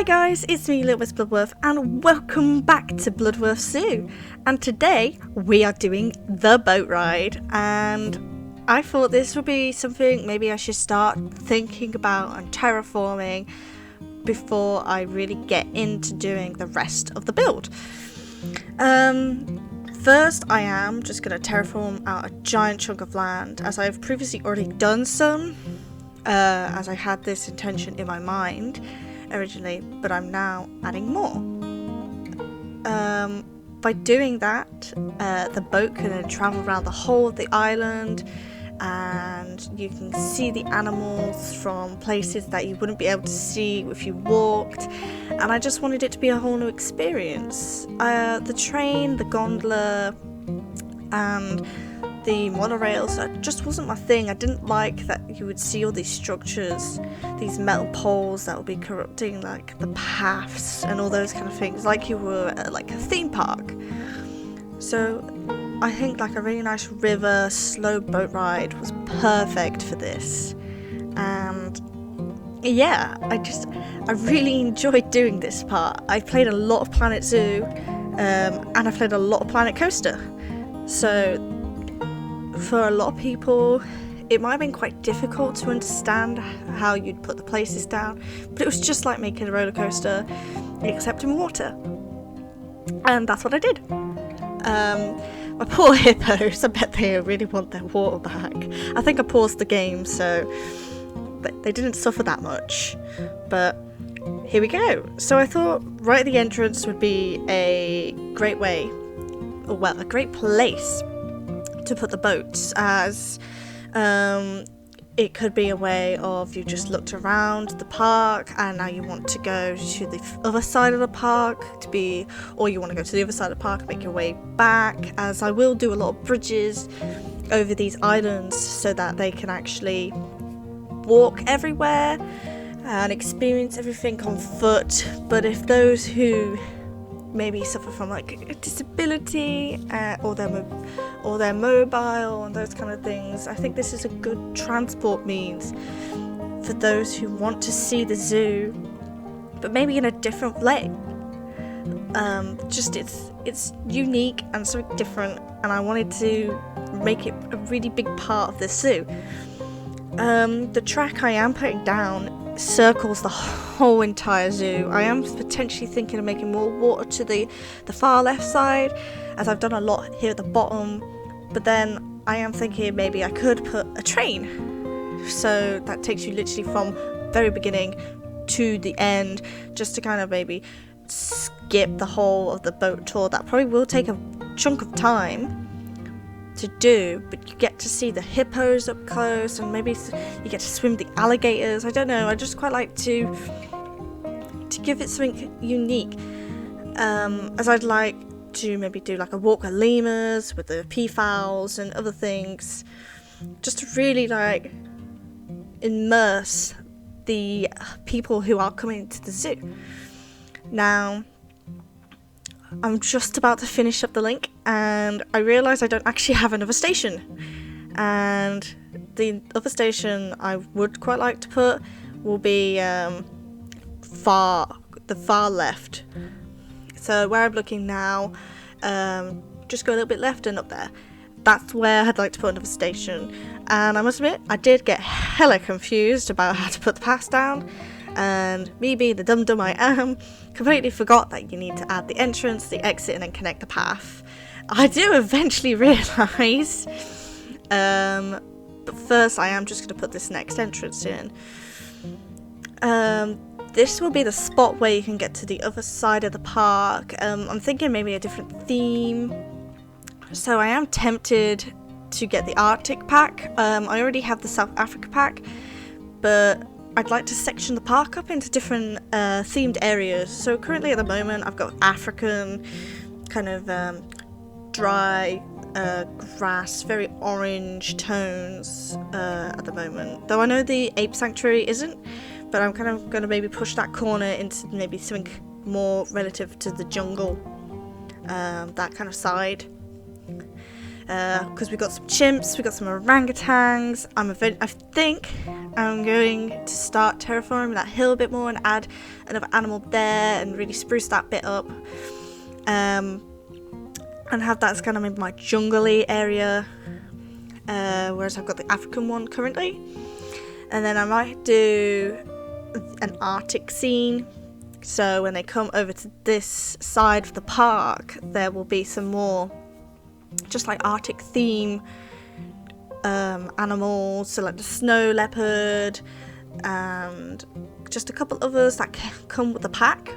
Hi guys, it's me, Little Miss Bloodworth, and welcome back to Bloodworth Zoo. And today we are doing the boat ride, and I thought this would be something maybe I should start thinking about and terraforming before I really get into doing the rest of the build. First I am just going to terraform out a giant chunk of land, as I've previously already done some, as I had this intention in my mind originally, but I'm now adding more. By doing that, the boat can travel around the whole of the island, and you can see the animals from places that you wouldn't be able to see if you walked, and I just wanted it to be a whole new experience. The train, the gondola, and the monorails, that just wasn't my thing. I didn't like that you would see all these structures, these metal poles that would be corrupting like the paths and all those kind of things, like you were at like a theme park. So I think like a really nice river slow boat ride was perfect for this. And yeah, I really enjoyed doing this part. I played a lot of Planet Zoo, and I played a lot of Planet Coaster. So for a lot of people, it might have been quite difficult to understand how you'd put the places down, but it was just like making a roller coaster, except in water. And that's what I did. My poor hippos, I bet they really want their water back. I think I paused the game, so they didn't suffer that much. But here we go. So I thought right at the entrance would be a great way, or well, a great place to put the boats, as it could be a way of you just looked around the park and now you want to go to the other side of the park or you want to go to the other side of the park and make your way back, as I will do a lot of bridges over these islands so that they can actually walk everywhere and experience everything on foot. But if those who maybe suffer from like a disability, or they're mobile and those kind of things, I think this is a good transport means for those who want to see the zoo, but maybe in a different way. It's unique and something different, and I wanted to make it a really big part of the zoo. The track I am putting down circles the whole entire zoo. I am potentially thinking of making more water to the far left side, as I've done a lot here at the bottom, but then I am thinking maybe I could put a train, so that takes you literally from very beginning to the end, just to kind of maybe skip the whole of the boat tour. That probably will take a chunk of time to do, but you get to see the hippos up close, and maybe you get to swim the alligators. I don't know, I just quite like to give it something unique, as I'd like to maybe do like a walk with lemurs with the peafowls and other things, just to really like immerse the people who are coming to the zoo. Now I'm just about to finish up the link, and I realise I don't actually have another station, and the other station I would quite like to put will be the far left. So where I'm looking now, just go a little bit left and up there. That's where I'd like to put another station, and I must admit I did get hella confused about how to put the paths down, and me being the dum-dum I am, completely forgot that you need to add the entrance, the exit, and then connect the path. I do eventually realise, but first I am just going to put this next entrance in. This will be the spot where you can get to the other side of the park. I'm thinking maybe a different theme, so I am tempted to get the Arctic pack. I already have the South Africa pack, but I'd like to section the park up into different themed areas. So currently at the moment I've got African, kind of dry grass, very orange tones at the moment. Though I know the Ape Sanctuary isn't, but I'm kind of going to maybe push that corner into maybe something more relative to the jungle, that kind of side. because we got some chimps, we got some orangutans. I think I'm going to start terraforming that hill a bit more and add another animal there and really spruce that bit up, and have that as kind of maybe my jungle-y area, whereas I've got the African one currently. And then I might do an Arctic scene, so when they come over to this side of the park, there will be some more just like Arctic theme animals, so like the snow leopard and just a couple others that come with the pack.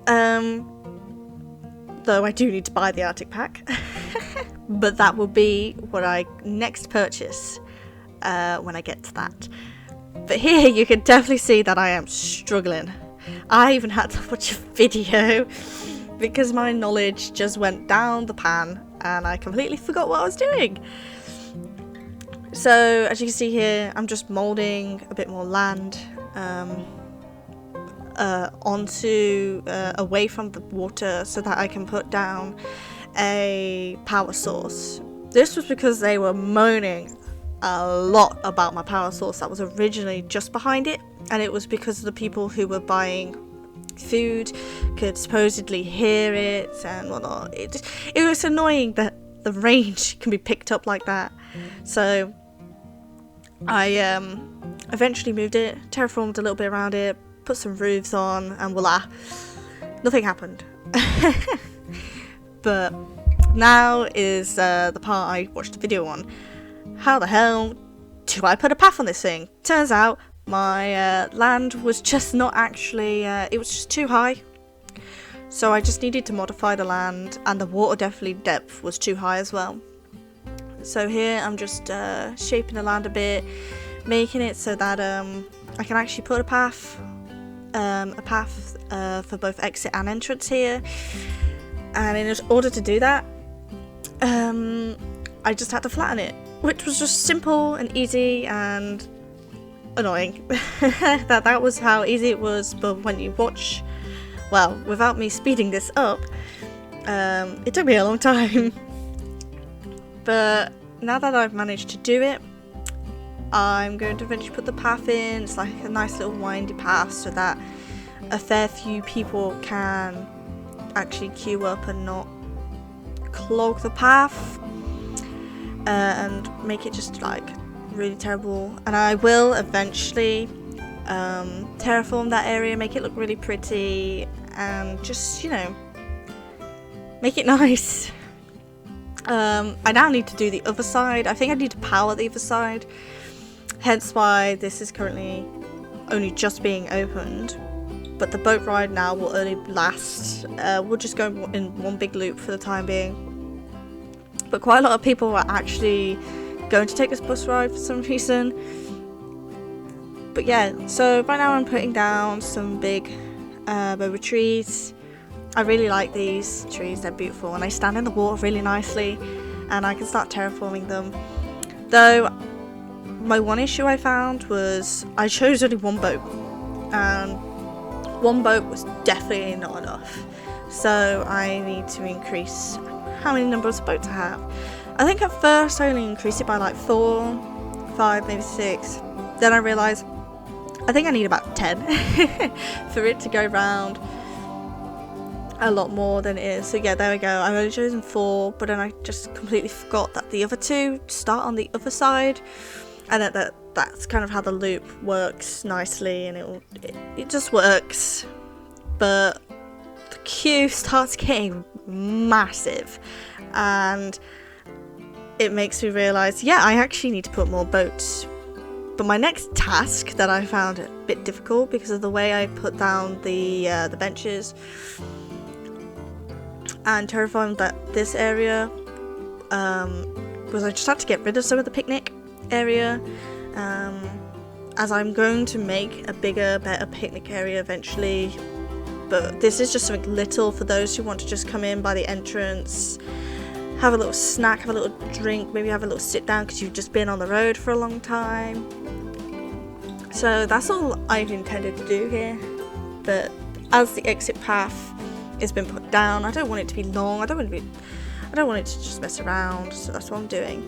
Though I do need to buy the Arctic pack, but that will be what I next purchase when I get to that. But here you can definitely see that I am struggling. I even had to watch a video because my knowledge just went down the pan and I completely forgot what I was doing. So as you can see here, I'm just moulding a bit more land onto away from the water so that I can put down a power source. This was because they were moaning a lot about my power source that was originally just behind it, and it was because the people who were buying food could supposedly hear it and whatnot. It was annoying that the range can be picked up like that. So I eventually moved it, terraformed a little bit around it, put some roofs on, and voila, nothing happened. But now is the part I watched the video on. How the hell do I put a path on this thing? Turns out my land was just not actually, it was just too high. So I just needed to modify the land, and the water depth was too high as well. So here I'm just shaping the land a bit, making it so that I can actually put a path for both exit and entrance here. And in order to do that, I just had to flatten it, which was just simple and easy and annoying. that was how easy it was. But when you watch, well, without me speeding this up, it took me a long time. But now that I've managed to do it, I'm going to eventually put the path in. It's like a nice little windy path so that a fair few people can actually queue up and not clog the path and make it just like really terrible. And I will eventually terraform that area, make it look really pretty, and just, you know, make it nice. I now need to do the other side. I think I need to power the other side, hence why this is currently only just being opened. But the boat ride now will only last, we'll just go in one big loop for the time being. But quite a lot of people are actually going to take this bus ride for some reason. But yeah, so right now I'm putting down some big boba trees. I really like these trees, they're beautiful, and they stand in the water really nicely, and I can start terraforming them. Though my one issue I found was I chose only one boat, and one boat was definitely not enough. So I need to increase how many numbers of boats I have. I think at first I only increased it by like 4, 5, maybe 6. Then I realised I think I need about 10 for it to go round a lot more than it is. So yeah, there we go. I've only chosen 4, but then I just completely forgot that the other 2 start on the other side, and that's kind of how the loop works nicely, and it just works. But the queue starts getting massive, and it makes me realise, yeah, I actually need to put more boats. But my next task that I found a bit difficult because of the way I put down the benches and terraformed this area, was I just had to get rid of some of the picnic area, as I'm going to make a bigger, better picnic area eventually. But this is just something little for those who want to just come in by the entrance, have a little snack, have a little drink, maybe have a little sit down because you've just been on the road for a long time. So that's all I've intended to do here. But as the exit path has been put down, I don't want it to be long. I don't I don't want it to just mess around, so that's what I'm doing.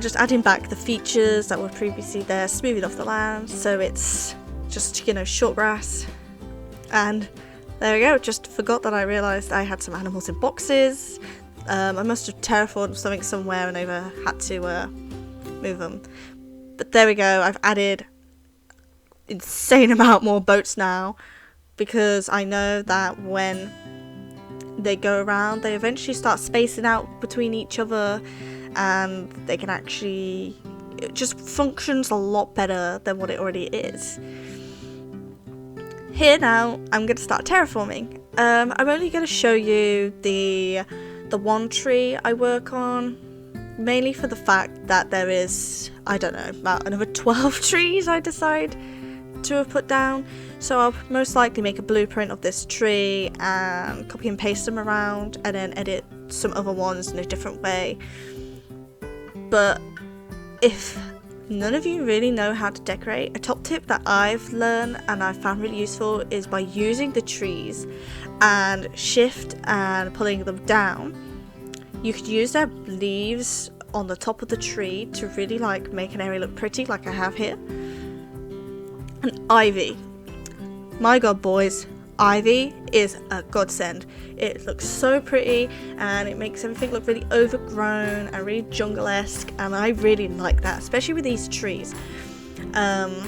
Just adding back the features that were previously there, smoothing off the land so it's just, you know, short grass. And there we go, just forgot that I realised I had some animals in boxes. I must have terraformed something somewhere and had to move them. But there we go, I've added insane amount more boats now, because I know that when they go around they eventually start spacing out between each other, and they can actually, it just functions a lot better than what it already is. Here now I'm going to start terraforming. I'm only going to show you the one tree I work on, mainly for the fact that there is, I don't know, about another 12 trees I decide to have put down. So I'll most likely make a blueprint of this tree and copy and paste them around, and then edit some other ones in a different way. But if none of you really know how to decorate, a top tip that I've learned and I've found really useful is by using the trees and shift and pulling them down. You could use their leaves on the top of the tree to really like make an area look pretty, like I have here. And ivy. My god, boys, ivy is a godsend. It looks so pretty and it makes everything look really overgrown and really jungle-esque, and I really like that, especially with these trees. And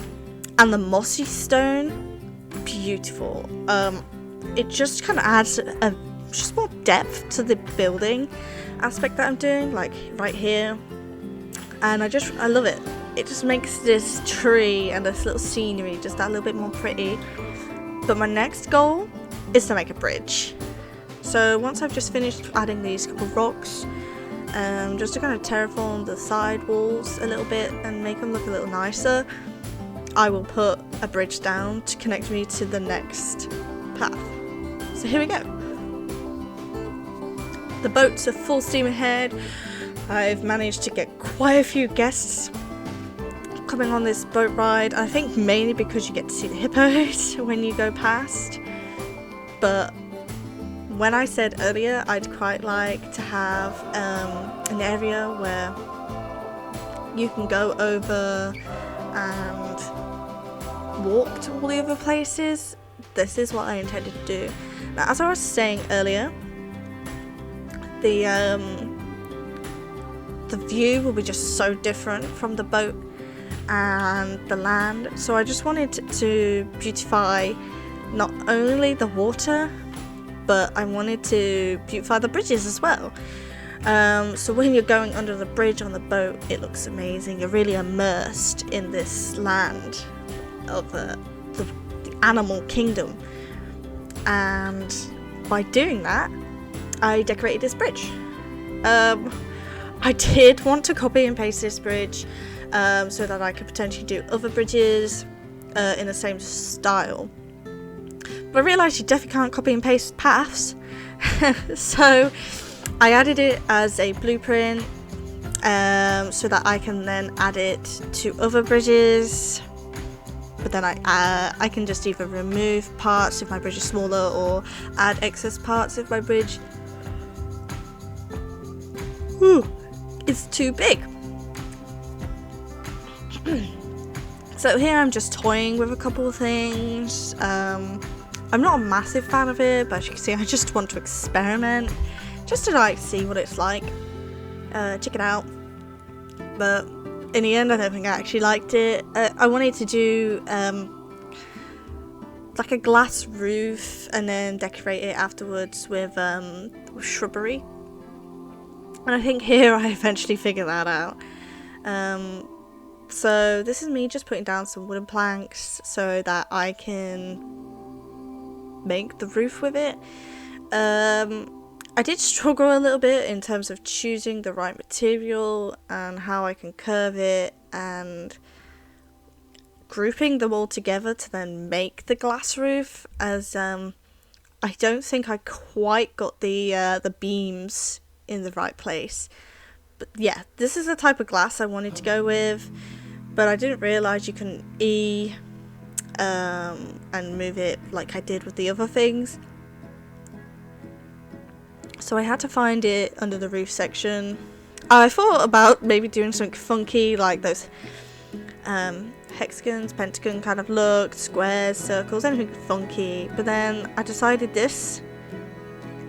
the mossy stone, beautiful. It just kind of adds just more depth to the building aspect that I'm doing, like right here, and I love it. It just makes this tree and this little scenery just that little bit more pretty. But my next goal is to make a bridge. So once I've just finished adding these couple of rocks, just to kind of terraform the side walls a little bit and make them look a little nicer, I will put a bridge down to connect me to the next path. So here we go. The boats are full steam ahead. I've managed to get quite a few guests coming on this boat ride. I think mainly because you get to see the hippos when you go past. But when I said earlier I'd quite like to have an area where you can go over and walk to all the other places, this is what I intended to do. Now, as I was saying earlier, the view will be just so different from the boat and the land, so I just wanted to beautify not only the water, but I wanted to beautify the bridges as well. So when you're going under the bridge on the boat, it looks amazing. You're really immersed in this land of the animal kingdom, and by doing that I decorated this bridge. I did want to copy and paste this bridge so that I could potentially do other bridges in the same style. But I realised you definitely can't copy and paste paths. So I added it as a blueprint so that I can then add it to other bridges. But then I can just either remove parts if my bridge is smaller or add excess parts if my bridge is too big. So here I'm just toying with a couple of things. I'm not a massive fan of it, but as you can see I just want to experiment, just to like see what it's like, check it out. But in the end I don't think I actually liked it. I wanted to do like a glass roof and then decorate it afterwards with shrubbery, and I think here I eventually figured that out. So this is me just putting down some wooden planks so that I can make the roof with it. I did struggle a little bit in terms of choosing the right material and how I can curve it and grouping them all together to then make the glass roof, as I don't think I quite got the beams in the right place. But yeah, this is the type of glass I wanted to go with, but I didn't realise you can and move it like I did with the other things. So I had to find it under the roof section. I thought about maybe doing something funky, like those hexagons, pentagon kind of look, squares, circles, anything funky. But then I decided this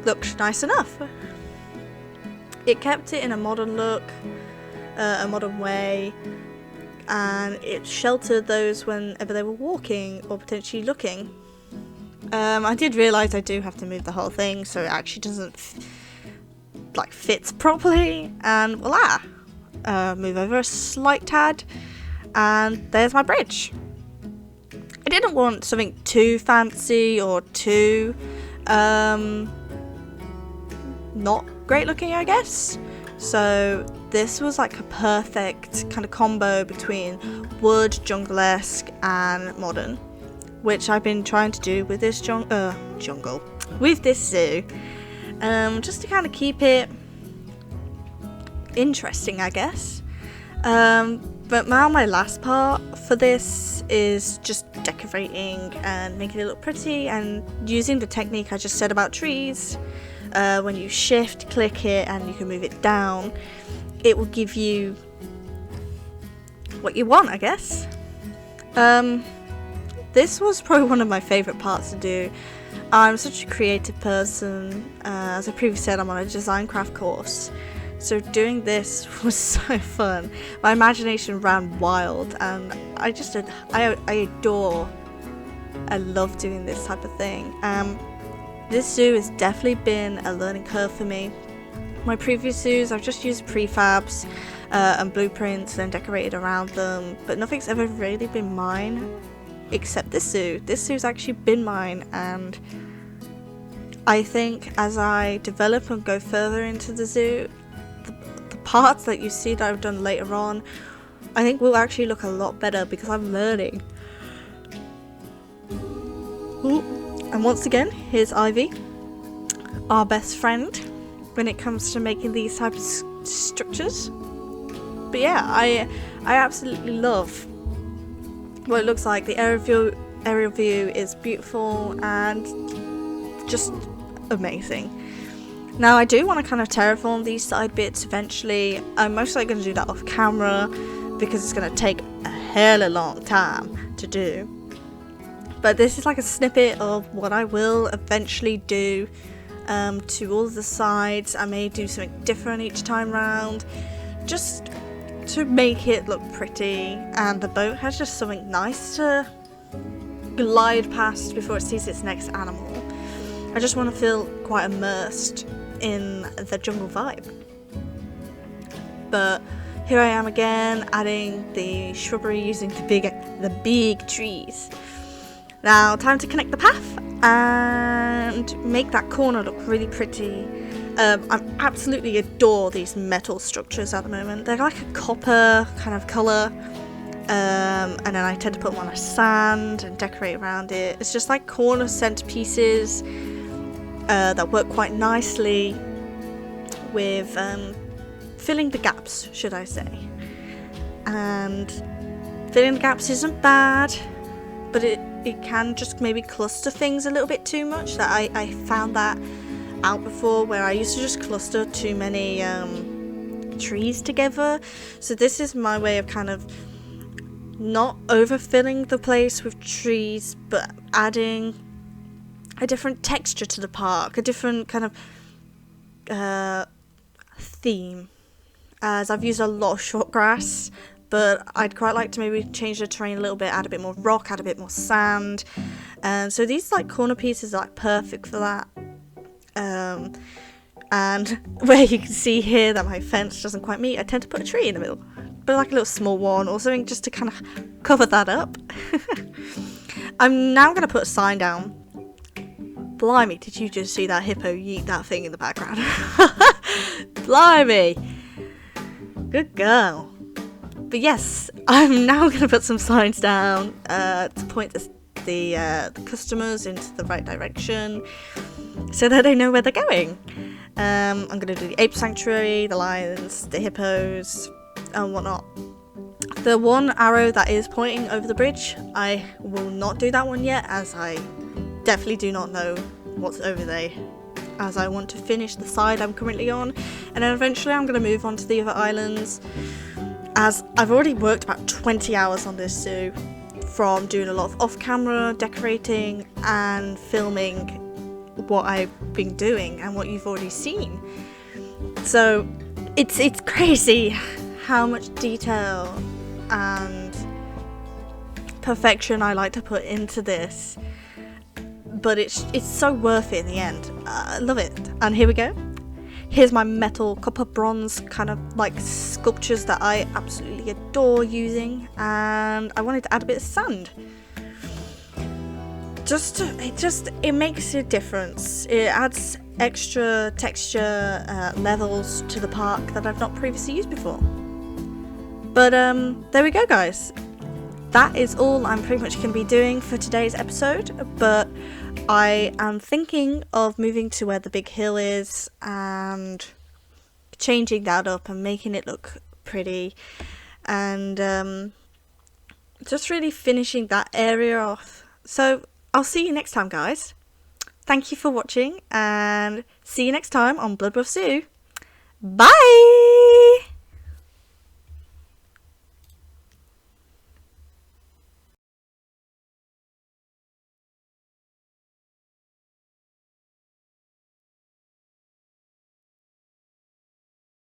looked nice enough. It kept it in a modern look, a modern way, and it sheltered those whenever they were walking or potentially looking. I did realise I do have to move the whole thing so it actually doesn't fits properly, and voila! Move over a slight tad, and there's my bridge. I didn't want something too fancy or too not great looking, I guess. So this was like a perfect kind of combo between wood, jungle-esque, and modern, which I've been trying to do with this with this zoo, just to kind of keep it interesting, I guess. But now my last part for this is just decorating and making it look pretty, and using the technique I just said about trees. When you shift click it and you can move it down, it will give you what you want, I guess. This was probably one of my favourite parts to do. I'm such a creative person. As I previously said, I'm on a design craft course, so doing this was so fun. My imagination ran wild, and I love doing this type of thing. This zoo has definitely been a learning curve for me. My previous zoos, I've just used prefabs and blueprints and decorated around them, but nothing's ever really been mine except this zoo. This zoo's actually been mine, and I think as I develop and go further into the zoo, the parts that you see that I've done later on, I think will actually look a lot better because I'm learning. Ooh. And once again, here's Ivy, our best friend when it comes to making these types of structures. But yeah, I absolutely love what it looks like. The aerial view is beautiful and just amazing. Now I do want to kind of terraform these side bits eventually. I'm most likely going to do that off camera because it's going to take a hella long time to do. But this is like a snippet of what I will eventually do to all of the sides. I may do something different each time round, just to make it look pretty, and the boat has just something nice to glide past before it sees its next animal. I just want to feel quite immersed in the jungle vibe. But here I am again, adding the shrubbery using the big trees. Now, time to connect the path and make that corner look really pretty. I absolutely adore these metal structures at the moment. They're like a copper kind of colour, and then I tend to put them on a sand and decorate around it. It's just like corner centerpieces that work quite nicely with filling the gaps, should I say. And filling the gaps isn't bad, but it can just maybe cluster things a little bit too much. That I found that out before, where I used to just cluster too many trees together. So this is my way of kind of not overfilling the place with trees, but adding a different texture to the park, a different kind of theme. As I've used a lot of short grass, but I'd quite like to maybe change the terrain a little bit, add a bit more rock, add a bit more sand. And so these like corner pieces are like perfect for that. And where you can see here that my fence doesn't quite meet, I tend to put a tree in the middle, but like a little small one or something just to kind of cover that up. I'm now going to put a sign down. Blimey, did you just see that hippo yeet that thing in the background? Blimey. Good girl. But yes, I'm now going to put some signs down to point the customers into the right direction so that they know where they're going. I'm going to do the ape sanctuary, the lions, the hippos, and whatnot. The one arrow that is pointing over the bridge, I will not do that one yet, as I definitely do not know what's over there as I want to finish the side I'm currently on, and then eventually I'm going to move on to the other islands, as I've already worked about 20 hours on this zoo, from doing a lot of off-camera decorating and filming what I've been doing and what you've already seen. So it's crazy how much detail and perfection I like to put into this, but it's so worth it in the end. I love it. And here we go. Here's my metal, copper, bronze kind of like sculptures that I absolutely adore using, and I wanted to add a bit of sand. It makes a difference. It adds extra texture levels to the park that I've not previously used before. But there we go, guys. That is all I'm pretty much going to be doing for today's episode, but I am thinking of moving to where the big hill is and changing that up and making it look pretty, and just really finishing that area off. So I'll see you next time, guys. Thank you for watching, and see you next time on Bloodworth Zoo. Bye!